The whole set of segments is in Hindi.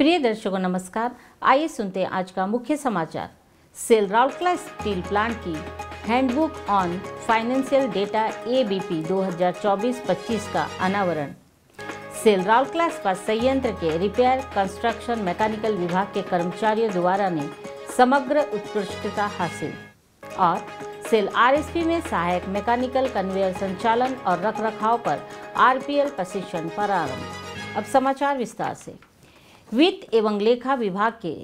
प्रिय दर्शकों नमस्कार। आइए सुनते हैं आज का मुख्य समाचार। सेल राउरकेला स्टील प्लांट की handbook on financial data ABP 2024-25 का अनावरण। सेल राउरकेला इस्पात संयंत्र के रिपेयर, कंस्ट्रक्शन, मैकेनिकल विभाग के कर्मचारियों द्वारा ने समग्र उत्कृष्टता हासिल और सेल RSP में सहायक मैकेनिकल कन्वेयर संचालन और रखरखाव पर RPL प्रशिक्षण प्रारंभ। अब समाचार विस्तार से। वित्त एवं लेखा विभाग के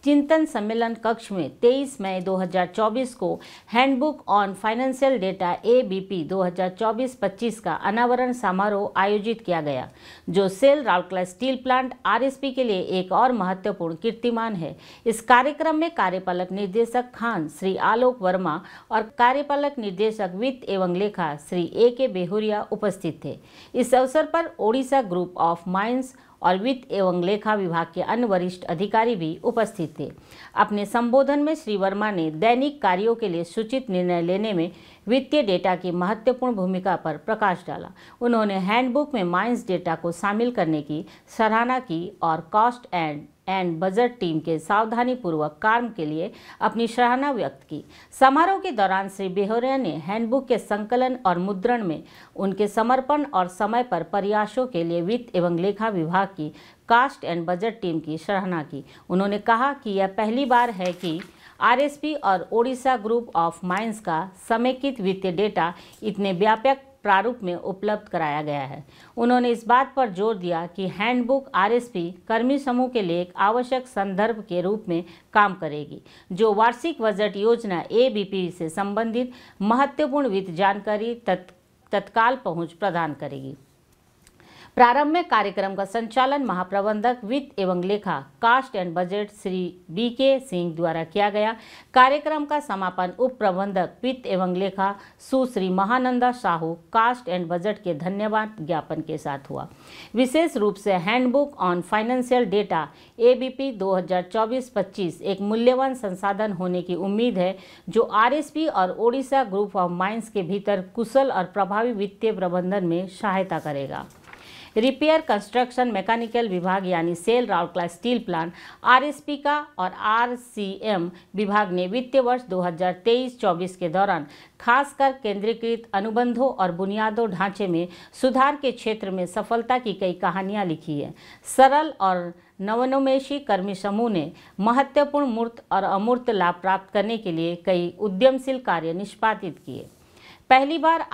चिंतन सम्मेलन कक्ष में 23 मई 2024 को handbook on financial data ABP 2024-25 का अनावरण समारोह आयोजित किया गया, जो SAIL Rourkela steel plant RSP के लिए एक और महत्वपूर्ण कीर्तिमान है। इस कार्यक्रम में कार्यपालक निर्देशक खान श्री आलोक वर्मा और कार्यपालक निर्देशक वित्त एवं लेखा श्री AK बेहुरिया उपस्थित थे। इस अवसर पर ओडिशा ग्रुप ऑफ माइंस और वित्त एवं लेखा विभाग के अन्य वरिष्ठ अधिकारी भी उपस्थित थे। अपने संबोधन में श्री वर्मा ने दैनिक कार्यों के लिए सूचित निर्णय लेने में वित्तीय डेटा की महत्वपूर्ण भूमिका पर प्रकाश डाला। उन्होंने हैंडबुक में माइंस डेटा को शामिल करने की सराहना की और कॉस्ट एंड बजट टीम के सावधानीपूर्वक काम के लिए अपनी सराहना व्यक्त की। समारोह के दौरान श्री बेहुरिया ने हैंडबुक के संकलन और मुद्रण में उनके समर्पण और समय पर प्रयासों के लिए वित्त एवं लेखा विभाग की कास्ट एंड बजट टीम की सराहना की। उन्होंने कहा कि यह पहली बार है कि RSP और ओडिशा ग्रुप ऑफ माइंस का समेकित वित्तीय डेटा इतने व्यापक प्रारूप में उपलब्ध कराया गया है। उन्होंने इस बात पर जोर दिया कि हैंडबुक RSP कर्मी समूह के लिए एक आवश्यक संदर्भ के रूप में काम करेगी, जो वार्षिक बजट योजना ABP से संबंधित महत्वपूर्ण वित्त जानकारी तत्काल पहुंच प्रदान करेगी। प्रारंभ में कार्यक्रम का संचालन महाप्रबंधक वित्त एवं लेखा cost and budget Shri BK Singh द्वारा किया गया। कार्यक्रम का समापन उप प्रबंधक वित्त एवं लेखा Sushri Mahananda Sahu cost and budget के धन्यवाद ज्ञापन के साथ हुआ। विशेष रूप से handbook on financial data ABP 2024-25 एक मूल्यवान संसाधन होने की उम्मीद है, जो RSP और ओडिशा ग्रुप ऑफ माइंस के भीतर कुशल और प्रभावी वित्तीय प्रबंधन में सहायता करेगा। रिपेयर, कंस्ट्रक्शन, मैकेनिकल विभाग यानी SAIL Rourkela steel plant RSP का और RCM विभाग ने वित्तीय वर्ष 2023-24 के दौरान खासकर केंद्रीकृत अनुबंधों और बुनियादों ढांचे में सुधार के क्षेत्र में सफलता की कई कहानियां लिखी है। सरल और नवोन्मेषी कर्मी समूह ने महत्वपूर्ण मूर्त और अमूर्त लाभ प्राप्त करने के लिए कई उद्यमशील कार्य निष्पादित किए। पहली बार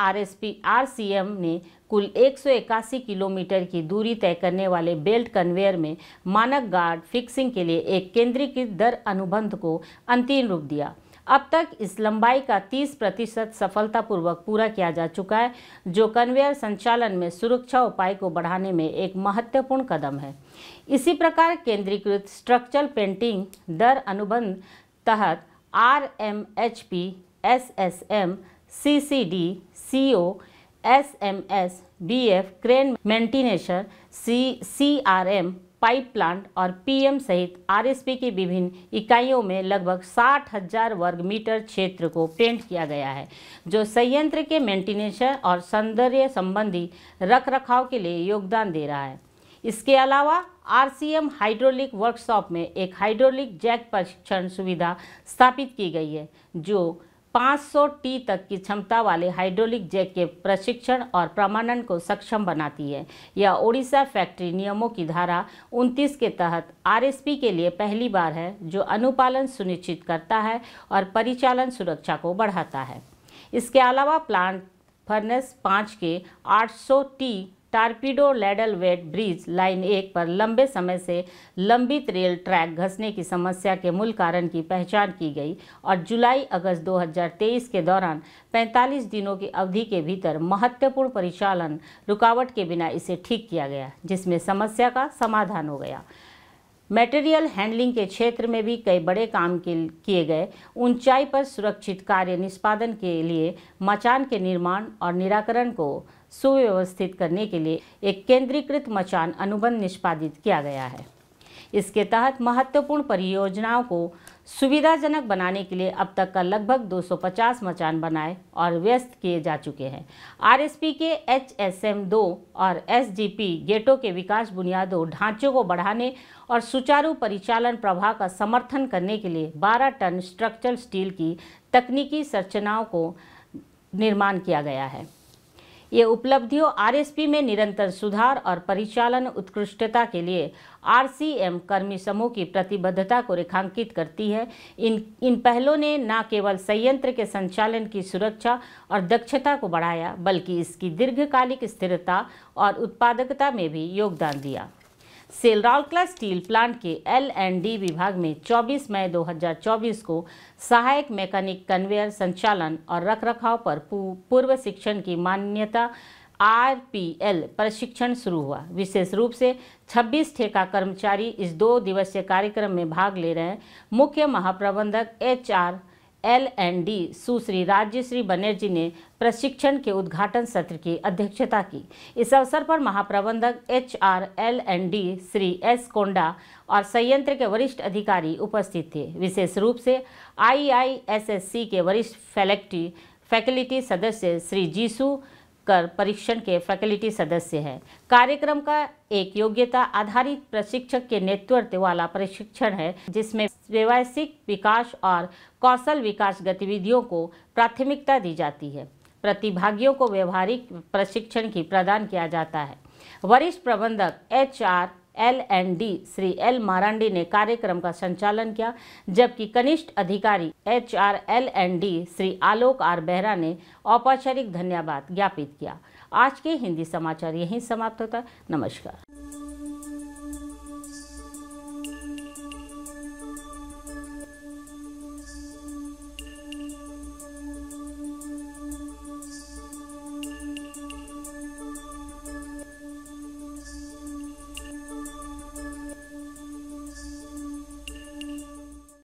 RCM ने कुल 181 किलोमीटर की दूरी तय करने वाले बेल्ट कन्वेयर में मानक गार्ड फिक्सिंग के लिए एक केंद्रीकृत दर अनुबंध को अंतिम रूप दिया। अब तक इस लंबाई का 30% सफलतापूर्वक पूरा किया जा चुका है, जो कन्वेयर संचालन में सुरक्षा उपाय को बढ़ाने में एक महत्वपूर्ण कदम है। इसी प्रकार केंद्रीकृत स्ट्रक्चरल पेंटिंग दर अनुबंध तहत RMHP, SSM, CCD, CO, SMS, BF, crane maintenance, CRM, pipe plant और PM सहित RSP की विभिन्न इकाइयों में लगभग 60,000 वर्ग मीटर क्षेत्र को पेंट किया गया है, जो संयंत्र के मेंटेनेंस और सौंदर्य संबंधी रखरखाव के लिए योगदान दे रहा है। इसके अलावा RCM हाइड्रोलिक वर्कशॉप में एक हाइड्रोलिक जैक प्रशिक्षण सुविधा स्थापित की गई है, जो 500 T तक की क्षमता वाले हाइड्रोलिक जैक के प्रशिक्षण और प्रमाणन को सक्षम बनाती है। यह ओडिशा फैक्ट्री नियमों की धारा 29 के तहत RSP के लिए पहली बार है, जो अनुपालन सुनिश्चित करता है और परिचालन सुरक्षा को बढ़ाता है। इसके अलावा प्लांट फर्नेस 5 के 800 T torpedo ladle weight bridge line 1 पर लंबे समय से लंबित रेल ट्रैक घसने की समस्या के मूल कारण की पहचान की गई और जुलाई-अगस्त 2023 के दौरान 45 दिनों की अवधि के भीतर महत्वपूर्ण परिचालन रुकावट के बिना इसे ठीक किया गया, जिसमें समस्या का समाधान हो गया। मटेरियल हैंडलिंग के क्षेत्र में भी कई बड़े काम किए गए। ऊंचाई पर सुरक्षित कार्य निष्पादन के लिए मचान के निर्माण और निराकरण को सुव्यवस्थित करने के लिए एक केंद्रीकृत मचान अनुबंध निष्पादित किया गया है। इसके तहत महत्वपूर्ण परियोजनाओं को सुविधाजनक बनाने के लिए अब तक का लगभग 250 मचान बनाए और व्यस्त किए जा चुके हैं। आरएसपी के HSM-2 और SGP गेटों के विकास बुनियादों ढांचों को बढ़ाने और सुचारू परिचालन प्रवाह का समर्थन करने के लिए 12 टन स्ट्रक्चरल स्टील की तकनीकी संरचनाओं को निर्माण किया गया है। ये उपलब्धियों आरएसपी में निरंतर सुधार और परिचालन उत्कृष्टता के लिए RCM कर्मी समूह की प्रतिबद्धता को रेखांकित करती है। इन पहलों ने न केवल संयंत्र के संचालन की सुरक्षा और दक्षता को बढ़ाया, बल्कि इसकी दीर्घकालिक स्थिरता और उत्पादकता में भी योगदान दिया। सेल राउरकेला स्टील प्लांट के L&D विभाग में 24 मई 2024 को सहायक मैकेनिक कन्वेयर संचालन और रखरखाव पर पूर्व शिक्षण की मान्यता RPL प्रशिक्षण शुरू हुआ। विशेष रूप से 26 ठेका कर्मचारी इस 2 दिवसीय कार्यक्रम में भाग ले रहे हैं। मुख्य महाप्रबंधक HRL&D सुश्री राज्यश्री बनर्जी ने प्रशिक्षण के उद्घाटन सत्र की अध्यक्षता की। इस अवसर पर महाप्रबंधक HRL&D श्री S कोंडा और संयंत्र के वरिष्ठ अधिकारी उपस्थित थे। विशेष रूप से IISSC के वरिष्ठ फैकल्टी सदस्य श्री जीसू कर परीक्षण के फैकल्टी सदस्य हैं। कार्यक्रम का एक योग्यता आधारित प्रशिक्षक के नेतृत्व वाला प्रशिक्षण है, जिसमें व्यावसायिक विकास और कौशल विकास गतिविधियों को प्राथमिकता दी जाती है। प्रतिभागियों को व्यवहारिक प्रशिक्षण की प्रदान किया जाता है। वरिष्ठ प्रबंधक HRL&D श्री L मारांडी ने कार्यक्रम का संचालन किया, जबकि कनिष्ठ अधिकारी HRL&D श्री आलोक R बेहरा ने औपचारिक धन्यवाद ज्ञापित किया। आज के हिंदी समाचार यहीं समाप्त होता है। नमस्कार।